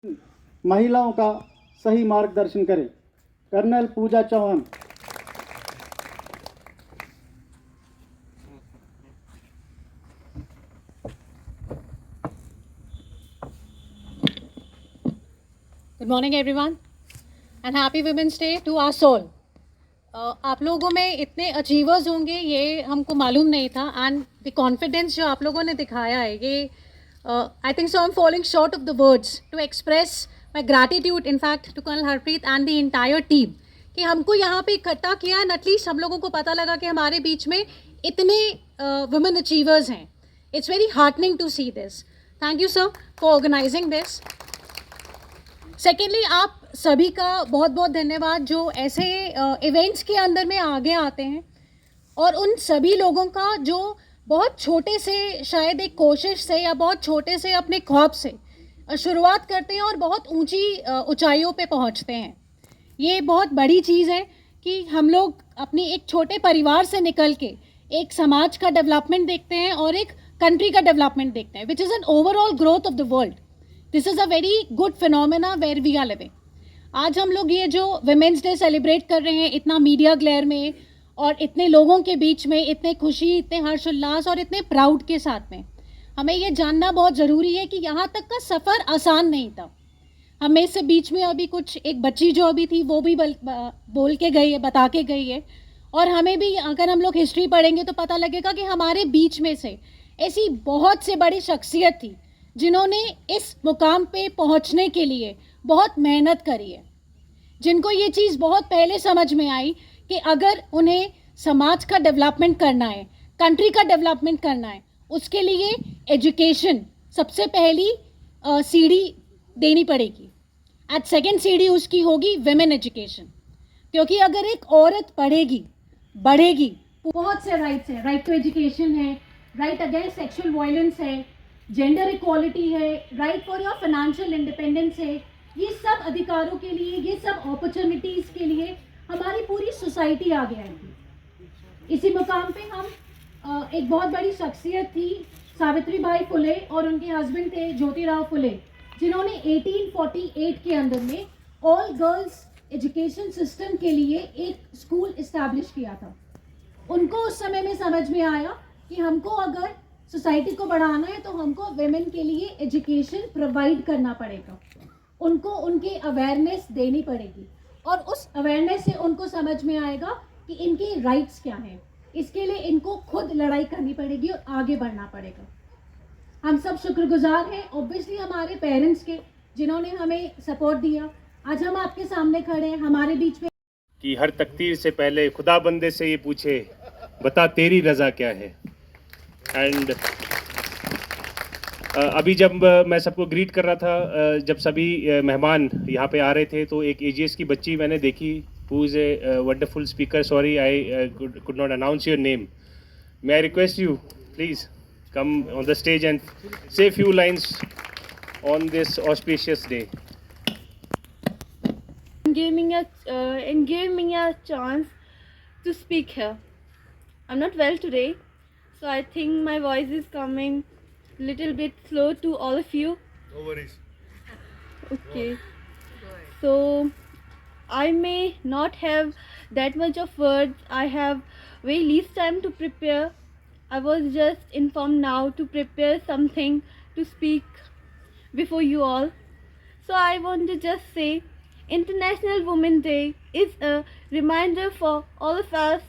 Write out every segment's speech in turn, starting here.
महिलाओं का सही मार्गदर्शन करें। Colonel Puja Chauhan. Good morning everyone and happy Women's Day to us all. आप लोगों में इतने अचीवर्स होंगे ये हमको मालूम नहीं था एंड द कॉन्फिडेंस जो आप लोगों ने दिखाया है ये I think so I am following short of the words to express my gratitude in fact to colonel Harpreet and the entire team कि हमको यहाँ पे इकट्ठा किया एंड एटलीस्ट हम लोगों को पता लगा कि हमारे बीच में इतने वुमेन अचीवर्स हैं. It's very heartening to see this. Thank you sir for organising this. Secondly आप सभी का बहुत बहुत धन्यवाद जो ऐसे इवेंट्स के अंदर में आगे आते हैं और उन सभी लोगों का जो बहुत छोटे से शायद एक कोशिश से या बहुत छोटे से अपने ख्वाब से शुरुआत करते हैं और बहुत ऊंची ऊंचाइयों पे पहुंचते हैं. ये बहुत बड़ी चीज़ है कि हम लोग अपनी एक छोटे परिवार से निकल के एक समाज का डेवलपमेंट देखते हैं और एक कंट्री का डेवलपमेंट देखते हैं which is an overall growth of the world. This is a very good phenomena where we are living. आज हम लोग ये जो विमेंस डे सेलिब्रेट कर रहे हैं इतना मीडिया ग्लेयर में और इतने लोगों के बीच में इतने खुशी इतने हर्षोल्लास और इतने प्राउड के साथ में हमें ये जानना बहुत ज़रूरी है कि यहाँ तक का सफ़र आसान नहीं था. हमें से बीच में अभी कुछ एक बच्ची जो अभी थी वो भी बोल के गई है, बता के गई है. और हमें भी अगर हम लोग हिस्ट्री पढ़ेंगे तो पता लगेगा कि हमारे बीच में से ऐसी बहुत से बड़ी शख्सियत थी जिन्होंने इस मुकाम पे पहुंचने के लिए बहुत मेहनत करी है, जिनको ये चीज़ बहुत पहले समझ में आई कि अगर उन्हें समाज का डेवलपमेंट करना है, कंट्री का डेवलपमेंट करना है, उसके लिए एजुकेशन सबसे पहली सीढ़ी देनी पड़ेगी. एट सेकेंड सीढ़ी उसकी होगी विमेन एजुकेशन. क्योंकि अगर एक औरत पढ़ेगी बढ़ेगी, बहुत से राइट्स हैं. राइट टू एजुकेशन है, राइट अगेंस्ट सेक्सुअल वायलेंस है, जेंडर इक्वालिटी है, right for your financial independence है. ये सब अधिकारों के लिए, ये सब अपॉर्चुनिटीज़ के लिए हमारी पूरी सोसाइटी आगे आएगी. इसी मुकाम पे हम एक बहुत बड़ी शख्सियत थी सावित्री बाई फुले और उनके हस्बैंड थे ज्योतिराव फुले, जिन्होंने 1848 के अंदर में ऑल गर्ल्स एजुकेशन सिस्टम के लिए एक स्कूल इस्टेब्लिश किया था. उनको उस समय में समझ में आया कि हमको अगर सोसाइटी को बढ़ाना है तो हमको वेमेन के लिए एजुकेशन प्रोवाइड करना पड़ेगा, उनको उनकी अवेयरनेस देनी पड़ेगी और उस अवेयरनेस से उनको समझ में आएगा कि इनके राइट्स क्या हैं. इसके लिए इनको खुद लड़ाई करनी पड़ेगी और आगे बढ़ना पड़ेगा. हम सब शुक्रगुजार हैं ऑब्वियसली हमारे पेरेंट्स के जिन्होंने हमें सपोर्ट दिया. आज हम आपके सामने खड़े हैं, हमारे बीच में कि हर तकदीर से पहले खुदा बंदे से ये पूछे बता तेरी रज़ा क्या है. एंड अभी जब मैं सबको ग्रीट कर रहा था, जब सभी मेहमान यहाँ पे आ रहे थे तो एक एजीएस की बच्ची मैंने देखी who is a wonderful speaker. Sorry I could not announce your name. May I request you please come on the stage and say a few lines on this auspicious day. Give me a chance to speak here. I'm not well today, so I think my voice is coming a little bit slow to all of you. No worries. Okay. So I may not have that much of words. I have very least time to prepare. I was just informed now to prepare something to speak before you all. So I want to just say International Women's Day is a reminder for all of us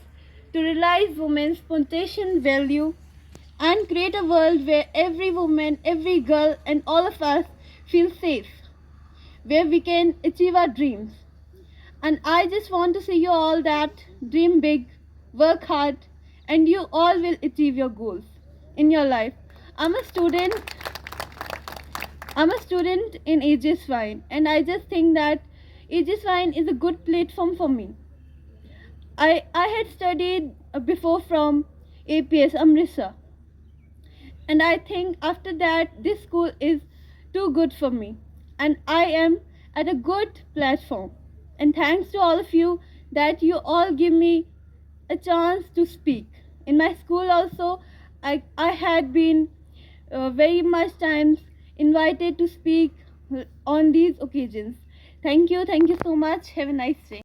to realize women's potential value and create a world where every woman, every girl and all of us feel safe, where we can achieve our dreams. And I just want to say you all that dream big, work hard, and you all will achieve your goals in your life. I'm a student in Aegis Wine, and I just think that Aegis Wine is a good platform for me. I had studied before from APS Amritsar, and I think after that this school is too good for me, and I am at a good platform. And thanks to all of you that you all give me a chance to speak. In my school also, I had been very much times invited to speak on these occasions. Thank you so much. Have a nice day.